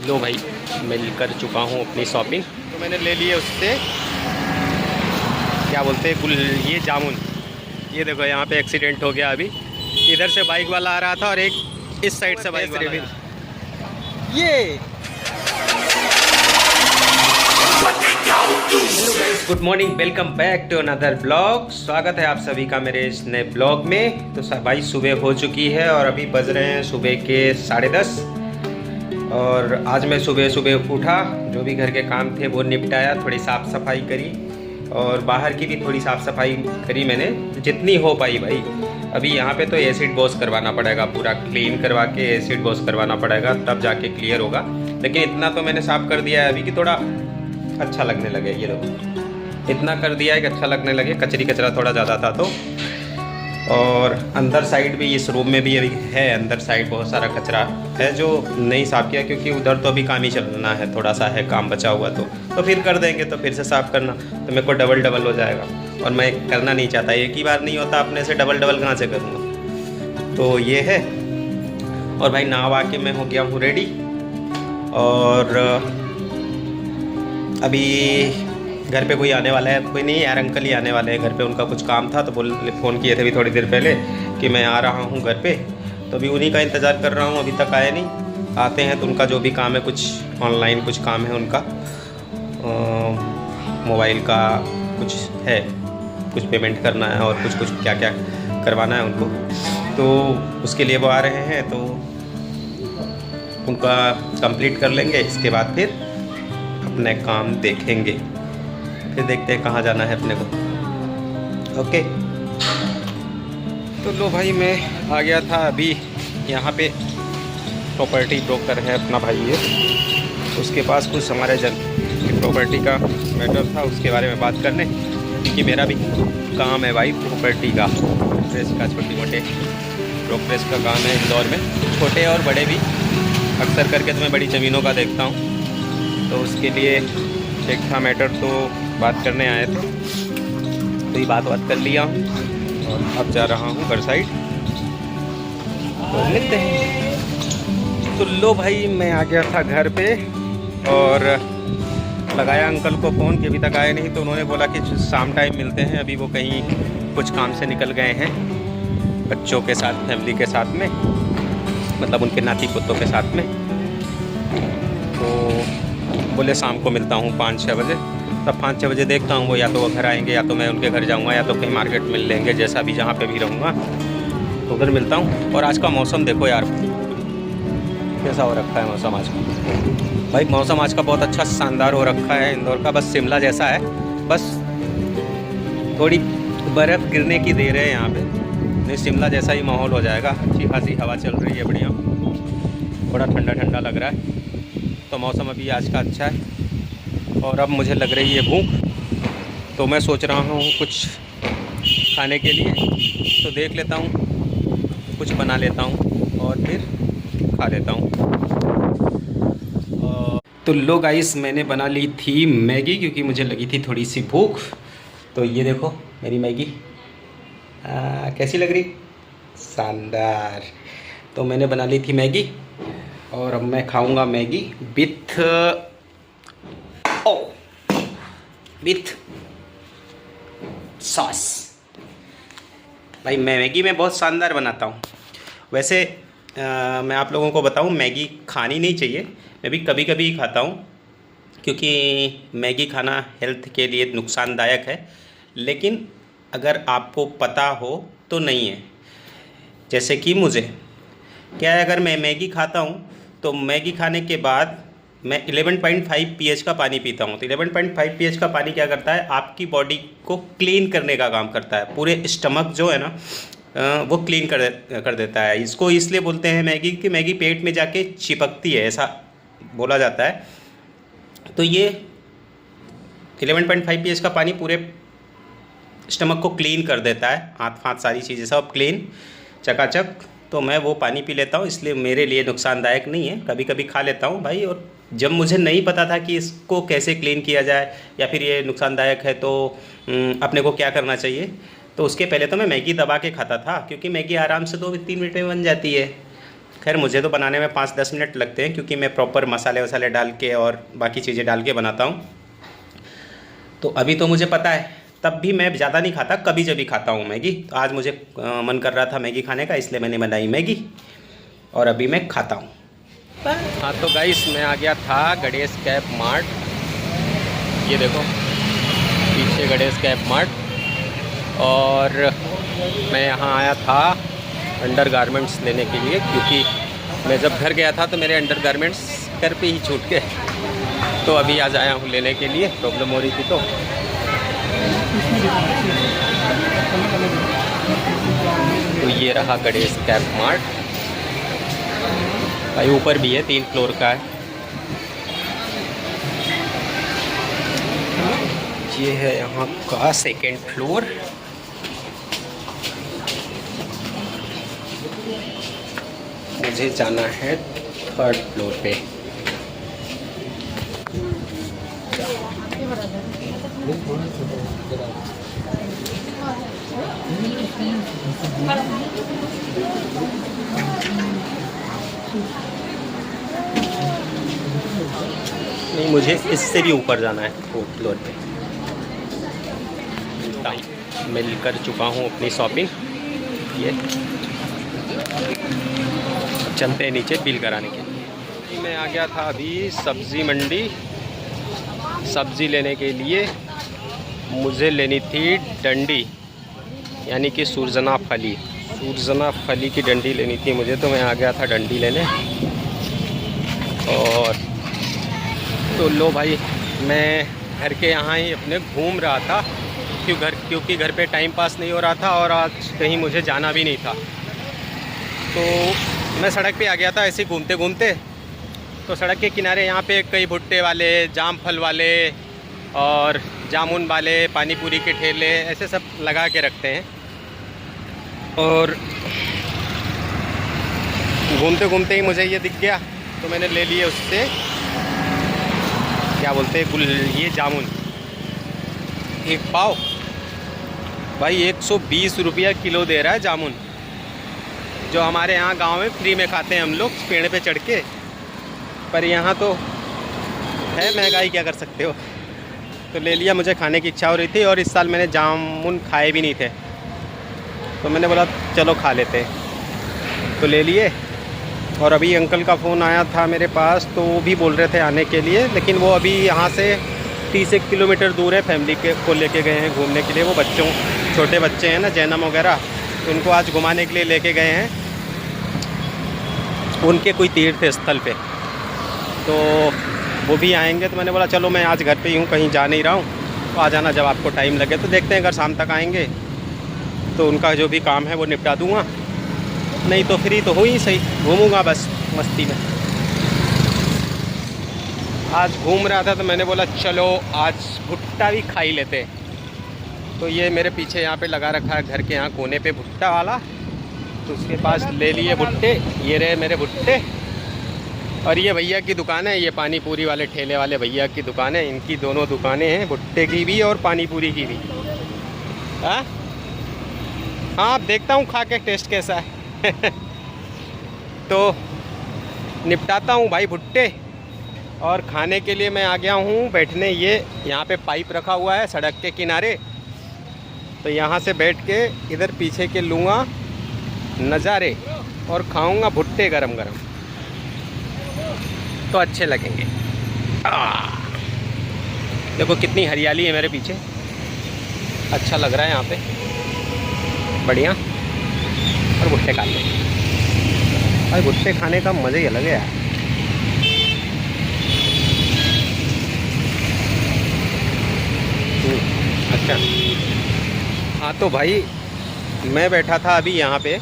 लो भाई, मैं कर चुका हूँ अपनी शॉपिंग। तो मैंने ले लिए उससे क्या बोलते हैं ये जामुन। ये देखो यहाँ पे एक्सीडेंट हो गया अभी। इधर से बाइक वाला आ रहा था और एक इस साइड से बाइक वाला ये। Good morning, welcome back to another blog. स्वागत है आप सभी का मेरे इस नए ब्लॉग में। तो भाई सुबह हो चुकी है और अभी बज रहे हैं सुबह के 10:30। और आज मैं सुबह सुबह उठा, जो भी घर के काम थे वो निपटाया, थोड़ी साफ़ सफाई करी और बाहर की भी थोड़ी साफ़ सफाई करी मैंने, जितनी हो पाई भाई। अभी यहाँ पे तो एसिड वॉश करवाना पड़ेगा, पूरा क्लीन करवा के एसिड वॉश करवाना पड़ेगा, तब जाके क्लियर होगा। लेकिन इतना तो मैंने साफ़ कर दिया है अभी कि थोड़ा अच्छा लगने लगे। ये लोग इतना कर दिया है कि अच्छा लगने लगे। कचरा थोड़ा ज़्यादा था तो। और अंदर साइड भी, इस रूम में भी अभी है अंदर साइड बहुत सारा कचरा है जो नहीं साफ़ किया, क्योंकि उधर तो अभी काम ही चलना है, थोड़ा सा है काम बचा हुआ। तो फिर कर देंगे, तो फिर से साफ़ करना तो मेरे को डबल हो जाएगा और मैं करना नहीं चाहता। एक ही बार नहीं होता अपने से, डबल कहाँ से करूँगा। तो ये है। और भाई नहा के मैं हो गया हूँ रेडी। और अभी घर पे कोई आने वाला है, कोई नहीं यार, अंकल ही आने वाले हैं घर पे। उनका कुछ काम था तो फ़ोन किए थे अभी थोड़ी देर पहले कि मैं आ रहा हूँ घर पे। तो अभी उन्हीं का इंतज़ार कर रहा हूँ, अभी तक आए नहीं। आते हैं तो उनका जो भी काम है, कुछ ऑनलाइन कुछ काम है उनका, मोबाइल का कुछ है, कुछ पेमेंट करना है और कुछ क्या क्या करवाना है उनको। तो उसके लिए वो आ रहे हैं, तो उनका कंप्लीट कर लेंगे। इसके बाद फिर अपने काम देखेंगे, फिर देखते हैं कहाँ जाना है अपने को। ओके। तो लो भाई, मैं आ गया था अभी यहाँ पे। प्रॉपर्टी ब्रोकर है अपना भाई ये, उसके पास कुछ हमारे प्रॉपर्टी का मैटर था, उसके बारे में बात करने, क्योंकि मेरा भी काम है भाई प्रॉपर्टी का, ब्रोकरेज का, छोटी मोटे ब्रोकरेज का काम है इंदौर में, छोटे और बड़े भी। अक्सर करके तो मैं बड़ी ज़मीनों का देखता हूँ। तो उसके लिए एक था मैटर, तो बात करने आए थे, तो ये बात कर लिया हूँ और अब जा रहा हूँ घर साइड, तो मिलते हैं। तो लो भाई, मैं आ गया था घर पे और लगाया अंकल को फ़ोन कि अभी तक आए नहीं। तो उन्होंने बोला कि शाम टाइम मिलते हैं, अभी वो कहीं कुछ काम से निकल गए हैं बच्चों के साथ, फैमिली के साथ में, मतलब उनके नाती पोतों के साथ में। तो बोले शाम को मिलता हूँ 5-6 बजे। तब 5-6 बजे देखता हूँ, वो या तो वो घर आएंगे या तो मैं उनके घर जाऊँगा या तो कहीं मार्केट मिल लेंगे, जैसा भी जहाँ पे भी रहूँगा तो उधर मिलता हूँ। और आज का मौसम देखो यार, कैसा हो रखा है मौसम आज का। भाई मौसम आज का बहुत अच्छा शानदार हो रखा है इंदौर का, बस शिमला जैसा है, बस थोड़ी बर्फ़ गिरने की देर है यहाँ पे, नहीं शिमला जैसा ही माहौल हो जाएगा। अच्छी खासी हवा चल रही है, बढ़िया, थोड़ा ठंडा लग रहा है। तो मौसम अभी आज का अच्छा है। और अब मुझे लग रही है भूख, तो मैं सोच रहा हूँ कुछ खाने के लिए, तो देख लेता हूँ, कुछ बना लेता हूँ और फिर खा लेता हूँ। तो लो गाइस, मैंने बना ली थी मैगी, क्योंकि मुझे लगी थी थोड़ी सी भूख। तो ये देखो मेरी मैगी कैसी लग रही, शानदार। तो मैंने बना ली थी मैगी और अब मैं खाऊंगा मैगी विथ सॉस। भाई मैं मैगी में बहुत शानदार बनाता हूँ। वैसे मैं आप लोगों को बताऊँ, मैगी खानी नहीं चाहिए, मैं भी कभी कभी खाता हूँ, क्योंकि मैगी खाना हेल्थ के लिए नुकसानदायक है। लेकिन अगर आपको पता हो तो नहीं है। जैसे कि मुझे क्या है, अगर मैं मैगी खाता हूँ तो मैगी खाने के बाद मैं 11.5 pH का पानी पीता हूँ। तो 11.5 pH का पानी क्या करता है, आपकी बॉडी को क्लीन करने का काम करता है। पूरे स्टमक जो है ना, वो क्लीन कर देता है। इसको इसलिए बोलते हैं मैगी कि मैगी पेट में जाके चिपकती है, ऐसा बोला जाता है। तो ये 11.5 pH का पानी पूरे स्टमक को क्लीन कर देता है, हाथ फाथ सारी चीज़ें सब क्लीन चकाचक। तो मैं वो पानी पी लेता हूँ, इसलिए मेरे लिए नुकसानदायक नहीं है, कभी कभी खा लेता हूँ भाई। और जब मुझे नहीं पता था कि इसको कैसे क्लीन किया जाए या फिर ये नुकसानदायक है तो अपने को क्या करना चाहिए, तो उसके पहले तो मैं मैगी दबा के खाता था, क्योंकि मैगी आराम से 2-3 मिनट में बन जाती है। खैर मुझे तो बनाने में 5-10 मिनट लगते हैं, क्योंकि मैं प्रॉपर मसाले वसाले डाल के और बाकी चीज़ें डाल के बनाता हूँ। तो अभी तो मुझे पता है, तब भी मैं ज़्यादा नहीं खाता, कभी जब भी खाता हूँ मैगी। तो आज मुझे मन कर रहा था मैगी खाने का, इसलिए मैंने बनाई मैगी और अभी मैं खाता हूँ। हाँ तो गाइस, मैं आ गया था गणेश कैप मार्ट। ये देखो पीछे गणेश कैप मार्ट, और मैं यहाँ आया था अंडरगारमेंट्स लेने के लिए, क्योंकि मैं जब घर गया था तो मेरे अंडरगारमेंट्स घर पे ही छूट गए। तो अभी आज आया हूँ लेने के लिए, प्रॉब्लम हो रही थी। तो ये रहा गणेश कैप मार्ट भाई, ऊपर भी है, 3 फ्लोर का है। ये है यहाँ का 2nd फ्लोर। मुझे जाना है 3rd फ्लोर पे। नहीं, मुझे इससे भी ऊपर जाना है 4th फ्लोर पे। मैं कर चुका हूँ अपनी शॉपिंग। ये चलते हैं नीचे बिल कराने के लिए। मैं आ गया था अभी सब्ज़ी मंडी। सब्ज़ी लेने के लिए मुझे लेनी थी डंडी, यानी कि सुरजना फली। सुरजना फली की डंडी लेनी थी मुझे, तो मैं आ गया था डंडी लेने। और तो लो भाई, मैं घर के यहाँ ही अपने घूम रहा था, क्योंकि घर पे टाइम पास नहीं हो रहा था और आज कहीं मुझे जाना भी नहीं था। तो मैं सड़क पे आ गया था ऐसे घूमते घूमते। तो सड़क के किनारे यहाँ पे कई भुट्टे वाले, जाम फल वाले और जामुन वाले, पानी पूरी के ठेले, ऐसे सब लगा के रखते हैं। और घूमते घूमते ही मुझे ये दिख गया, तो मैंने ले लिए उससे, क्या बोलते हैं, ये जामुन। 1 पाव भाई 120 रुपया किलो दे रहा है जामुन, जो हमारे यहाँ गांव में फ्री में खाते हैं हम लोग पेड़ पे चढ़ के। पर यहाँ तो है महंगाई, क्या कर सकते हो। तो ले लिया, मुझे खाने की इच्छा हो रही थी और इस साल मैंने जामुन खाए भी नहीं थे, तो मैंने बोला चलो खा लेते हैं। तो ले लिए। और अभी अंकल का फ़ोन आया था मेरे पास, तो वो भी बोल रहे थे आने के लिए, लेकिन वो अभी यहाँ से 30 किलोमीटर दूर है। फैमिली को लेके गए हैं घूमने के लिए। वो बच्चों, छोटे बच्चे हैं ना, जैनम वगैरह, तो उनको आज घुमाने के लिए लेके गए हैं उनके कोई तीर्थ स्थल पे। तो वो भी आएंगे, तो मैंने बोला चलो मैं आज घर पे ही हूँ, कहीं जा नहीं रहा हूँ, तो आ जाना जब आपको टाइम लगे। तो देखते हैं, अगर शाम तक आएंगे तो उनका जो भी काम है वो निपटा दूँगा, नहीं तो फ्री तो हो ही सही, घूमूंगा बस मस्ती में। आज घूम रहा था तो मैंने बोला चलो आज भुट्टा भी खा ही लेते। तो ये मेरे पीछे यहाँ पे लगा रखा है घर के यहाँ कोने पे भुट्टा वाला, तो उसके पास ले लिए भुट्टे। ये रहे मेरे भुट्टे। और ये भैया की दुकान है, ये पानी पूरी वाले ठेले वाले भैया की दुकान है। इनकी दोनों दुकानें हैं, भुट्टे की भी और पानी पूरी की भी। हाँ हाँ, देखता हूँ खा के टेस्ट कैसा है। तो निपटाता हूँ भाई भुट्टे। और खाने के लिए मैं आ गया हूँ बैठने। ये यहाँ पे पाइप रखा हुआ है सड़क के किनारे, तो यहाँ से बैठ के इधर पीछे के लूँगा नज़ारे और खाऊँगा भुट्टे गरम गरम, तो अच्छे लगेंगे। देखो कितनी हरियाली है मेरे पीछे, अच्छा लग रहा है यहाँ पे, बढ़िया। और भुट्टे खा लें भाई, भुट्टे खाने का मज़ा ही अलग है यार। अच्छा हाँ, तो भाई मैं बैठा था अभी यहाँ पे,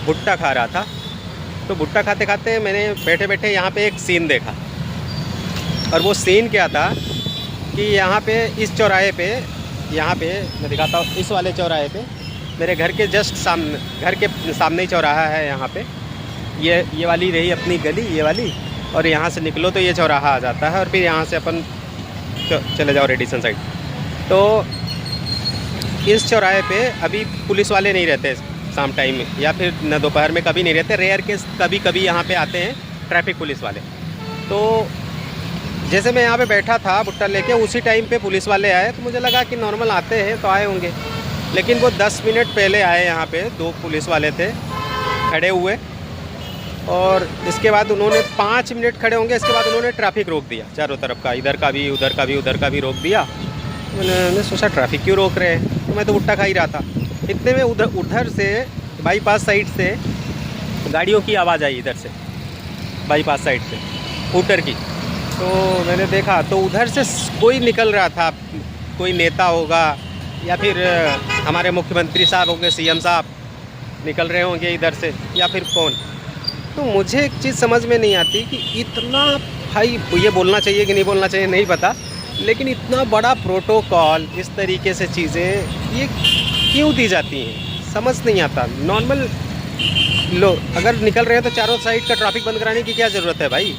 भुट्टा खा रहा था। तो भुट्टा खाते खाते मैंने बैठे बैठे यहाँ पे एक सीन देखा। और वो सीन क्या था कि यहाँ पे इस चौराहे पे, यहाँ पे मैं दिखाता हूँ, इस वाले चौराहे पे, मेरे घर के जस्ट सामने, घर के सामने ही चौराहा है यहाँ पे। ये वाली रही अपनी गली, ये वाली, और यहाँ से निकलो तो ये चौराहा आ जाता है। और फिर यहाँ से अपन चले जाओ रेडिसन साइड। तो इस चौराहे पे अभी पुलिस वाले नहीं रहते शाम टाइम में, या फिर न दोपहर में कभी नहीं रहते, रेयर केस कभी कभी यहाँ पे आते हैं ट्रैफिक पुलिस वाले। तो जैसे मैं यहाँ पे बैठा था भुट्टा लेके, उसी टाइम पे पुलिस वाले आए, तो मुझे लगा कि नॉर्मल आते हैं तो आए होंगे, लेकिन वो 10 मिनट पहले आए। यहाँ पे 2 पुलिस वाले थे खड़े हुए, और इसके बाद उन्होंने 5 मिनट खड़े होंगे, इसके बाद उन्होंने ट्रैफिक रोक दिया चारों तरफ का, इधर का भी उधर का भी उधर का भी रोक दिया। मैंने सोचा ट्रैफिक क्यों रोक रहे हैं, तो मैं तो भुट्टा खा ही रहा था। इतने में उधर से बाईपास साइड से गाड़ियों की आवाज़ आई, इधर से बाईपास साइड से स्कूटर की। तो मैंने देखा तो उधर से कोई निकल रहा था, कोई नेता होगा या फिर हमारे मुख्यमंत्री साहब होंगे, सीएम साहब निकल रहे होंगे इधर से, या फिर कौन। तो मुझे एक चीज़ समझ में नहीं आती कि इतना, भाई ये बोलना चाहिए कि नहीं बोलना चाहिए नहीं पता, लेकिन इतना बड़ा प्रोटोकॉल, इस तरीके से चीज़ें ये क्यों दी जाती हैं, समझ नहीं आता। नॉर्मल लोग अगर निकल रहे हैं तो चारों साइड का ट्रैफिक बंद कराने की क्या ज़रूरत है भाई।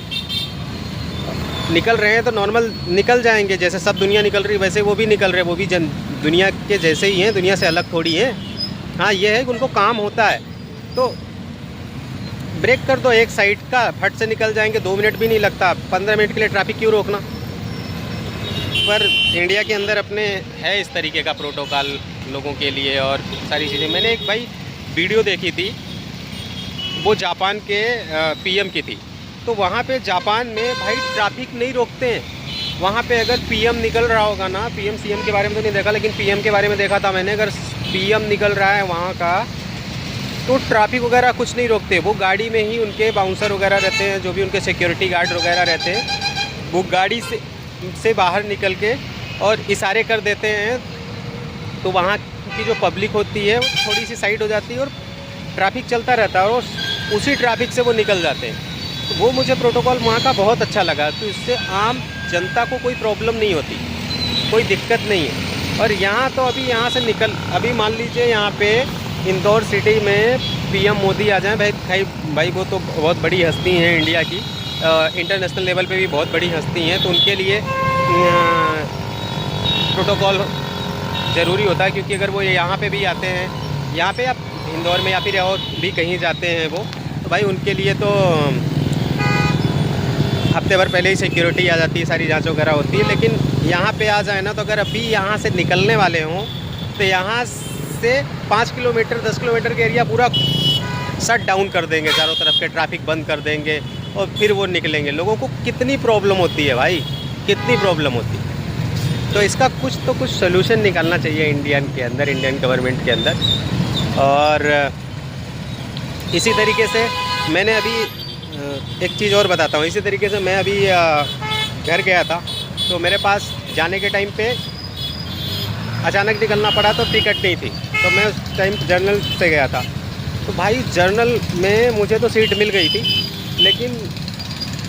निकल रहे हैं तो नॉर्मल निकल जाएंगे, जैसे सब दुनिया निकल रही है वैसे वो भी निकल रहे हैं, वो भी दुनिया के जैसे ही हैं, दुनिया से अलग थोड़ी है। हाँ ये है कि उनको काम होता है, तो ब्रेक कर दो एक साइड का, फट से निकल जाएंगे, 2 मिनट भी नहीं लगता। 15 मिनट के लिए ट्रैफिक क्यों रोकना। पर इंडिया के अंदर अपने है इस तरीके का प्रोटोकॉल लोगों के लिए और सारी चीज़ें। मैंने एक भाई वीडियो देखी थी, वो जापान के पीएम की थी। तो वहाँ पे जापान में भाई ट्रैफिक नहीं रोकते हैं। वहाँ पे अगर पीएम निकल रहा होगा ना, पीएम सीएम के बारे में तो नहीं देखा, लेकिन पीएम के बारे में देखा था मैंने। अगर पीएम निकल रहा है वहाँ का, तो ट्रैफिक वगैरह कुछ नहीं रोकते। वो गाड़ी में ही उनके बाउंसर वगैरह रहते हैं, जो भी उनके सिक्योरिटी गार्ड वगैरह रहते हैं, वो गाड़ी से बाहर निकल के और इशारे कर देते हैं। तो वहाँ की जो पब्लिक होती है वो थोड़ी सी साइड हो जाती है और ट्रैफिक चलता रहता है, और उसी ट्रैफिक से वो निकल जाते हैं। तो वो मुझे प्रोटोकॉल वहाँ का बहुत अच्छा लगा। तो इससे आम जनता को कोई प्रॉब्लम नहीं होती, कोई दिक्कत नहीं है। और यहाँ तो अभी यहाँ से अभी मान लीजिए यहाँ पे इंदौर सिटी में पीएम मोदी आ जाएं, भाई वो तो बहुत बड़ी हस्ती हैं इंडिया की, इंटरनेशनल लेवल पे भी बहुत बड़ी हस्ती हैं। तो उनके लिए प्रोटोकॉल ज़रूरी होता है, क्योंकि अगर वो यहाँ पे भी आते हैं, यहाँ पे आप इंदौर में या फिर और भी कहीं जाते हैं वो, तो भाई उनके लिए तो हफ्ते भर पहले ही सिक्योरिटी आ जाती है, सारी जांच वगैरह होती है। लेकिन यहाँ पे आ जाए ना, तो अगर अभी यहाँ से निकलने वाले हों तो यहाँ से 5 किलोमीटर 10 किलोमीटर के एरिया पूरा शट डाउन कर देंगे, चारों तरफ के ट्रैफिक बंद कर देंगे और फिर वो निकलेंगे। लोगों को कितनी प्रॉब्लम होती है भाई, कितनी प्रॉब्लम होती है। तो इसका कुछ सोल्यूशन निकालना चाहिए इंडियन गवर्नमेंट के अंदर। और इसी तरीके से मैंने अभी एक चीज़ और बताता हूँ। इसी तरीके से मैं अभी घर गया था, तो मेरे पास जाने के टाइम पे अचानक निकलना पड़ा, तो टिकट नहीं थी, तो मैं उस टाइम जर्नल से गया था। तो भाई जर्नल में मुझे तो सीट मिल गई थी, लेकिन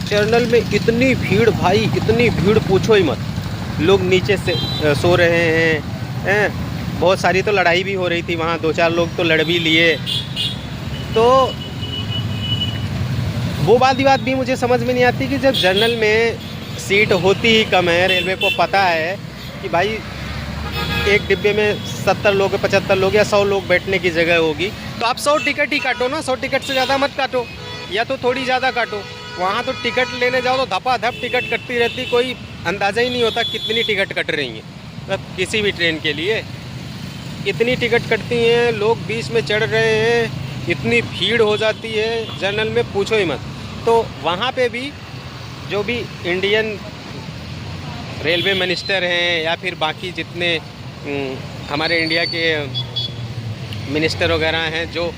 जर्नल में इतनी भीड़ भाई, इतनी भीड़ पूछो ही मत। लोग नीचे से सो रहे हैं, बहुत सारी तो लड़ाई भी हो रही थी वहाँ, 2-4 लोग तो लड़ भी लिए। तो वो बात भी मुझे समझ में नहीं आती कि जब जर्नल में सीट होती ही कम है, रेलवे को पता है कि भाई एक डिब्बे में 70 लोग 75 लोग या 100 लोग बैठने की जगह होगी, तो आप 100 टिकट ही काटो ना, 100 टिकट से ज़्यादा मत काटो, या तो थोड़ी ज़्यादा काटो। वहाँ तो टिकट लेने जाओ तो धपाधप टिकट कटती रहती, कोई अंदाज़ा ही नहीं होता कितनी टिकट कट रही हैं। मतलब किसी भी ट्रेन के लिए इतनी टिकट कटती हैं, लोग बीच में चढ़ रहे हैं, इतनी भीड़ हो जाती है जर्नल में, पूछो ही मत। तो वहाँ पे भी जो भी इंडियन रेलवे मिनिस्टर हैं या फिर बाकी जितने हमारे इंडिया के मिनिस्टर वगैरह हैं, जो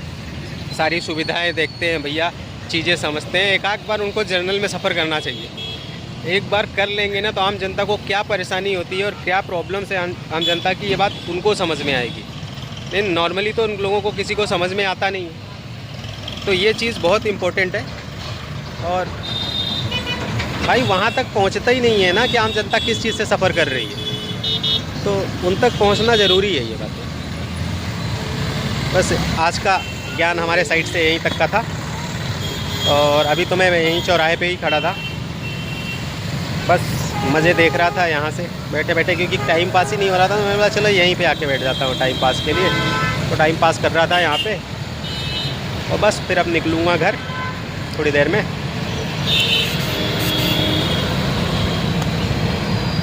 सारी सुविधाएं देखते हैं भैया, चीज़ें समझते हैं, एक आध बार उनको जर्नल में सफ़र करना चाहिए। एक बार कर लेंगे ना, तो आम जनता को क्या परेशानी होती है और क्या प्रॉब्लम है आम जनता की, ये बात उनको समझ में आएगी। लेकिन नॉर्मली तो उन लोगों को किसी को समझ में आता नहीं है। तो ये चीज़ बहुत इम्पोर्टेंट है। और भाई वहाँ तक पहुँचता ही नहीं है ना कि आम जनता किस चीज़ से सफ़र कर रही है, तो उन तक पहुँचना ज़रूरी है। ये बात बस आज का ज्ञान हमारे साइड से यहीं तक का था। और अभी तो मैं यहीं चौराहे पे ही खड़ा था, बस मज़े देख रहा था यहाँ से बैठे बैठे, क्योंकि टाइम पास ही नहीं हो रहा था। तो मैंने बोला चलो यहीं पे आके बैठ जाता हूँ टाइम पास के लिए। तो टाइम पास कर रहा था यहाँ पे, और बस फिर अब निकलूँगा घर थोड़ी देर में।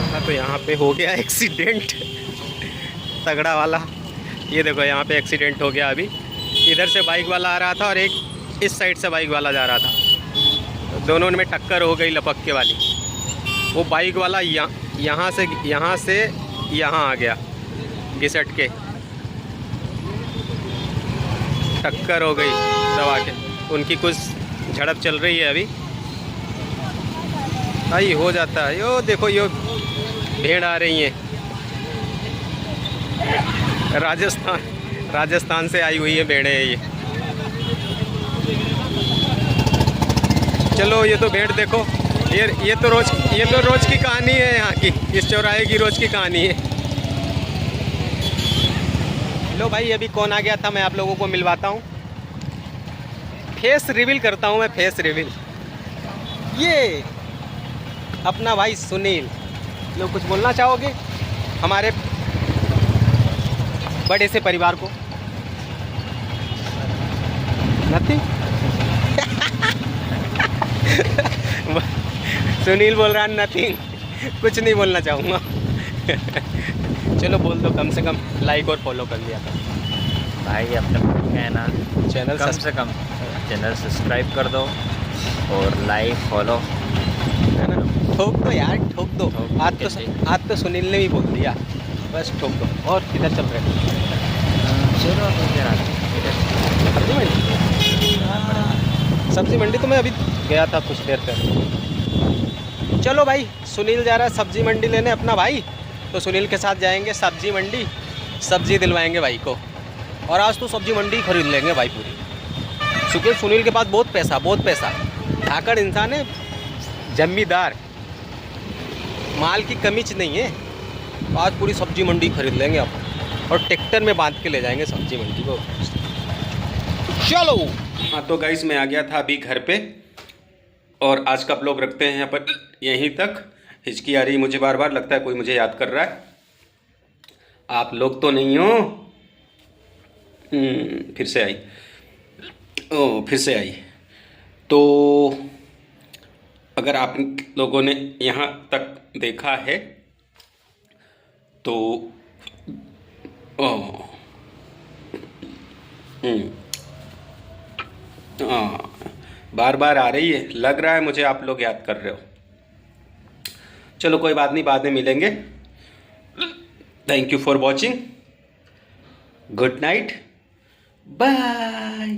हाँ, तो यहाँ पे हो गया एक्सीडेंट तगड़ा वाला। ये देखो यहाँ पे एक्सीडेंट हो गया अभी। इधर से बाइक वाला आ रहा था और एक इस साइड से बाइक वाला जा रहा था, तो दोनों में टक्कर हो गई लपक के वाली। वो बाइक वाला यहाँ से यहाँ आ गया, घिसट के टक्कर हो गई दबा के। उनकी कुछ झड़प चल रही है अभी। भाई हो जाता है। यो देखो यो भेड़ आ रही है, राजस्थान से आई हुई है भेड़ें ये। चलो ये तो भेड़ देखो, ये तो रोज की कहानी है यहाँ की, इस चौराहे की रोज की कहानी है। लो भाई अभी कौन आ गया था, मैं आप लोगों को मिलवाता हूँ। फेस रिवील करता हूँ मैं, फेस रिवील। ये अपना भाई सुनील। लोग कुछ बोलना चाहोगे हमारे बड़े से परिवार को? नथिंग। सुनील बोल रहा है नथिंग, कुछ नहीं बोलना चाहूँगा। चलो बोल दो, कम से कम लाइक और फॉलो कर लिया था भाई। अब तक है ना, चैनल कम से कम चैनल सब्सक्राइब कर दो और लाइक फॉलो, है ना। ठोक दो यार, ठोक दो। आज तो सुनील ने भी बोल दिया, बस ठोक दो। और किधर चल रहे? सब्जी मंडी तो मैं अभी गया था कुछ देर पहले। चलो भाई, सुनील जा रहा है सब्जी मंडी लेने अपना भाई, तो सुनील के साथ जाएंगे सब्जी मंडी, सब्जी दिलवाएंगे भाई को। और आज तो सब्जी मंडी खरीद लेंगे भाई पूरी, क्योंकि सुनील के पास बहुत पैसा धाकड़ इंसान है, जमींदार, माल की कमीच नहीं है। आज पूरी सब्जी मंडी खरीद लेंगे आप, और ट्रैक्टर में बांध के ले जाएंगे सब्जी मंडी को। चलो। हाँ तो गाइस मैं आ गया था अभी घर पे, और आज का ब्लॉग रखते हैं यहाँ पर यहीं तक। हिचकी आ रही है मुझे बार बार, लगता है कोई मुझे याद कर रहा है। आप लोग तो नहीं हो। फिर से आई, फिर से आई। तो अगर आप लोगों ने यहाँ तक देखा है तो बार बार आ रही है, लग रहा है मुझे आप लोग याद कर रहे हो। चलो कोई बात नहीं, बाद में मिलेंगे। Thank you for watching, good night, bye.